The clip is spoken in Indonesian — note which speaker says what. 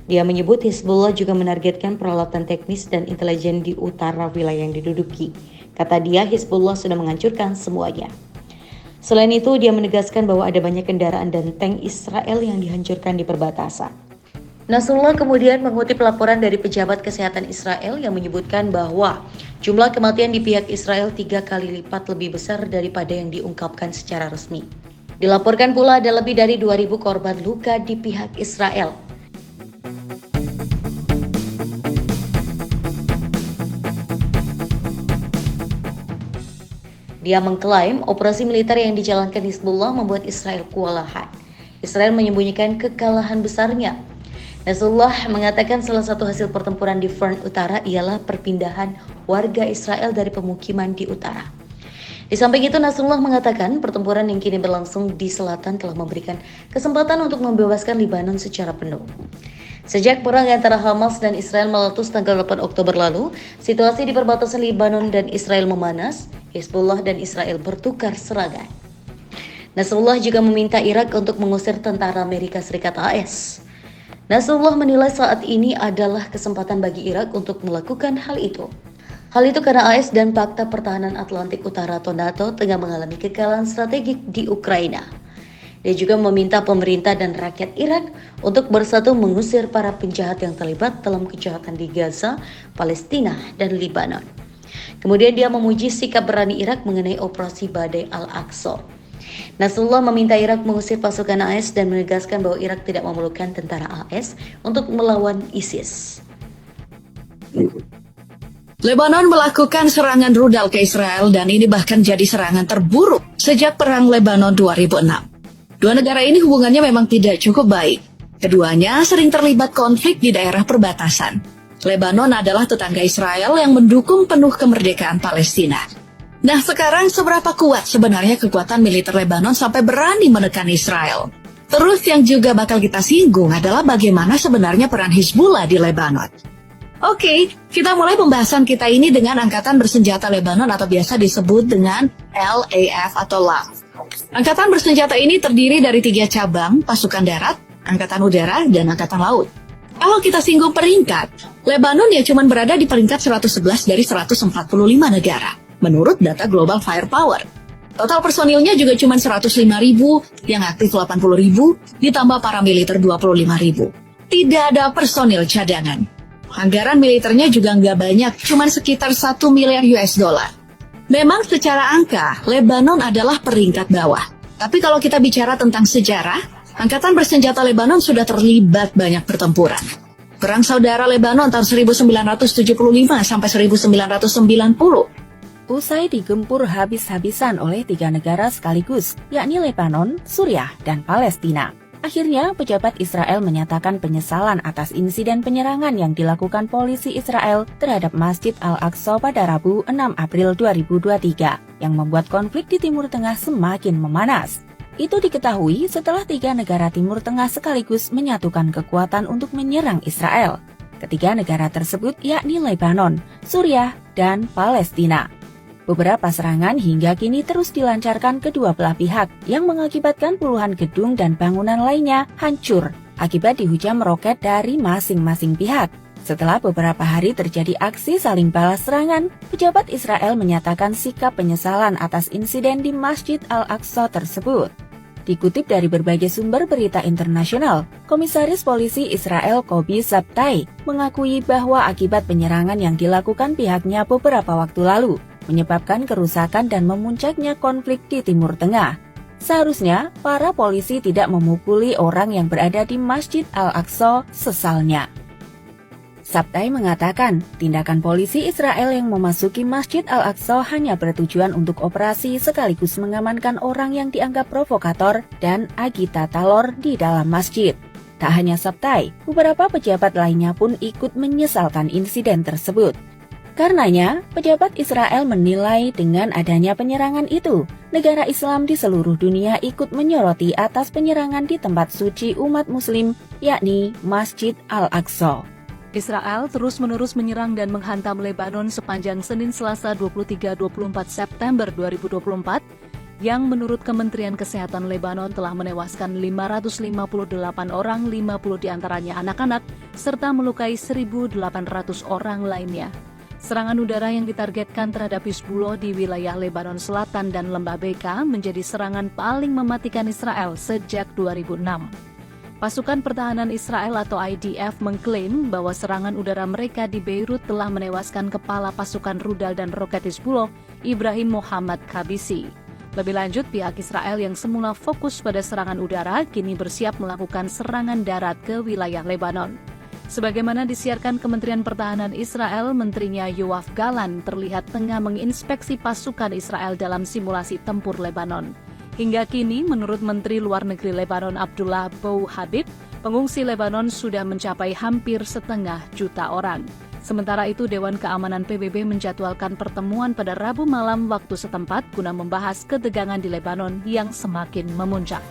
Speaker 1: Dia menyebut Hizbullah juga menargetkan peralatan teknis dan intelijen di utara wilayah yang diduduki. Kata dia, Hizbullah sudah menghancurkan semuanya. Selain itu, dia menegaskan bahwa ada banyak kendaraan dan tank Israel yang dihancurkan di perbatasan. Nasrullah kemudian mengutip laporan dari pejabat kesehatan Israel yang menyebutkan bahwa jumlah kematian di pihak Israel 3 kali lipat lebih besar daripada yang diungkapkan secara resmi. Dilaporkan pula ada lebih dari 2.000 korban luka di pihak Israel. Dia mengklaim operasi militer yang dijalankan Hizbullah membuat Israel kewalahan. Israel menyembunyikan kekalahan besarnya. Nasrullah mengatakan salah satu hasil pertempuran di front utara ialah perpindahan warga Israel dari pemukiman di utara. Di samping itu, Nasrullah mengatakan pertempuran yang kini berlangsung di selatan telah memberikan kesempatan untuk membebaskan Lebanon secara penuh. Sejak perang antara Hamas dan Israel meletus tanggal 8 Oktober lalu, situasi di perbatasan Lebanon dan Israel memanas. Hizbullah dan Israel bertukar serangan. Nasrullah juga meminta Irak untuk mengusir tentara Amerika Serikat AS. Nasrullah menilai saat ini adalah kesempatan bagi Irak untuk melakukan hal itu. Hal itu karena AS dan Pakta Pertahanan Atlantik Utara atau NATO tengah mengalami kekalahan strategik di Ukraina. Dia juga meminta pemerintah dan rakyat Irak untuk bersatu mengusir para penjahat yang terlibat dalam kejahatan di Gaza, Palestina, dan Lebanon. Kemudian dia memuji sikap berani Irak mengenai operasi Badai Al-Aqsa. Nasrullah meminta Irak mengusir pasukan AS dan menegaskan bahwa Irak tidak memerlukan tentara AS untuk melawan ISIS.
Speaker 2: Lebanon melakukan serangan rudal ke Israel dan ini bahkan jadi serangan terburuk sejak Perang Lebanon 2006. Dua negara ini hubungannya memang tidak cukup baik. Keduanya sering terlibat konflik di daerah perbatasan. Lebanon adalah tetangga Israel yang mendukung penuh kemerdekaan Palestina. Nah, sekarang seberapa kuat sebenarnya kekuatan militer Lebanon sampai berani menekan Israel? Terus yang juga bakal kita singgung adalah bagaimana sebenarnya peran Hizbullah di Lebanon. Oke, kita mulai pembahasan kita ini dengan Angkatan Bersenjata Lebanon atau biasa disebut dengan LAF atau LAF. Angkatan bersenjata ini terdiri dari 3 cabang, pasukan darat, angkatan udara, dan angkatan laut. Kalau kita singgung peringkat, Lebanon ya cuma berada di peringkat 111 dari 145 negara, menurut data Global Firepower. Total personilnya juga cuma 105.000, yang aktif 80.000, ditambah paramiliter 25.000. Tidak ada personil cadangan. Anggaran militernya juga nggak banyak, cuma sekitar 1 miliar US dollar. Memang secara angka, Lebanon adalah peringkat bawah. Tapi kalau kita bicara tentang sejarah, Angkatan Bersenjata Lebanon sudah terlibat banyak pertempuran. Perang Saudara Lebanon tahun 1975 sampai 1990.
Speaker 3: Usai digempur habis-habisan oleh 3 negara sekaligus, yakni Lebanon, Suriah, dan Palestina. Akhirnya, pejabat Israel menyatakan penyesalan atas insiden penyerangan yang dilakukan polisi Israel terhadap Masjid Al-Aqsa pada Rabu 6 April 2023, yang membuat konflik di Timur Tengah semakin memanas. Itu diketahui setelah 3 negara Timur Tengah sekaligus menyatukan kekuatan untuk menyerang Israel. Ketiga negara tersebut yakni Lebanon, Suriah, dan Palestina. Beberapa serangan hingga kini terus dilancarkan kedua belah pihak yang mengakibatkan puluhan gedung dan bangunan lainnya hancur akibat dihujam roket dari masing-masing pihak. Setelah beberapa hari terjadi aksi saling balas serangan, pejabat Israel menyatakan sikap penyesalan atas insiden di Masjid Al-Aqsa tersebut. Dikutip dari berbagai sumber berita internasional, Komisaris Polisi Israel Kobi Sabtai mengakui bahwa akibat penyerangan yang dilakukan pihaknya beberapa waktu lalu, menyebabkan kerusakan dan memuncaknya konflik di Timur Tengah. Seharusnya, para polisi tidak memukuli orang yang berada di Masjid Al-Aqsa, sesalnya. Sabtai mengatakan, tindakan polisi Israel yang memasuki Masjid Al-Aqsa hanya bertujuan untuk operasi sekaligus mengamankan orang yang dianggap provokator dan agitator di dalam masjid. Tak hanya Sabtai, beberapa pejabat lainnya pun ikut menyesalkan insiden tersebut. Karenanya, pejabat Israel menilai dengan adanya penyerangan itu, negara Islam di seluruh dunia ikut menyoroti atas penyerangan di tempat suci umat muslim, yakni Masjid Al-Aqsa.
Speaker 4: Israel terus-menerus menyerang dan menghantam Lebanon sepanjang Senin Selasa 23-24 September 2024 yang menurut Kementerian Kesehatan Lebanon telah menewaskan 558 orang, 50 diantaranya anak-anak, serta melukai 1.800 orang lainnya. Serangan udara yang ditargetkan terhadap Hizbullah di wilayah Lebanon Selatan dan Lembah Beka menjadi serangan paling mematikan Israel sejak 2006. Pasukan Pertahanan Israel atau IDF mengklaim bahwa serangan udara mereka di Beirut telah menewaskan kepala pasukan rudal dan roket Hizbullah, Ibrahim Muhammad Kabisi. Lebih lanjut, pihak Israel yang semula fokus pada serangan udara kini bersiap melakukan serangan darat ke wilayah Lebanon. Sebagaimana disiarkan Kementerian Pertahanan Israel, menterinya Yoav Galan terlihat tengah menginspeksi pasukan Israel dalam simulasi tempur Lebanon. Hingga kini, menurut Menteri Luar Negeri Lebanon Abdullah Bou Habib, pengungsi Lebanon sudah mencapai hampir 1,5 juta orang. Sementara itu, Dewan Keamanan PBB menjadwalkan pertemuan pada Rabu malam waktu setempat guna membahas ketegangan di Lebanon yang semakin memuncak.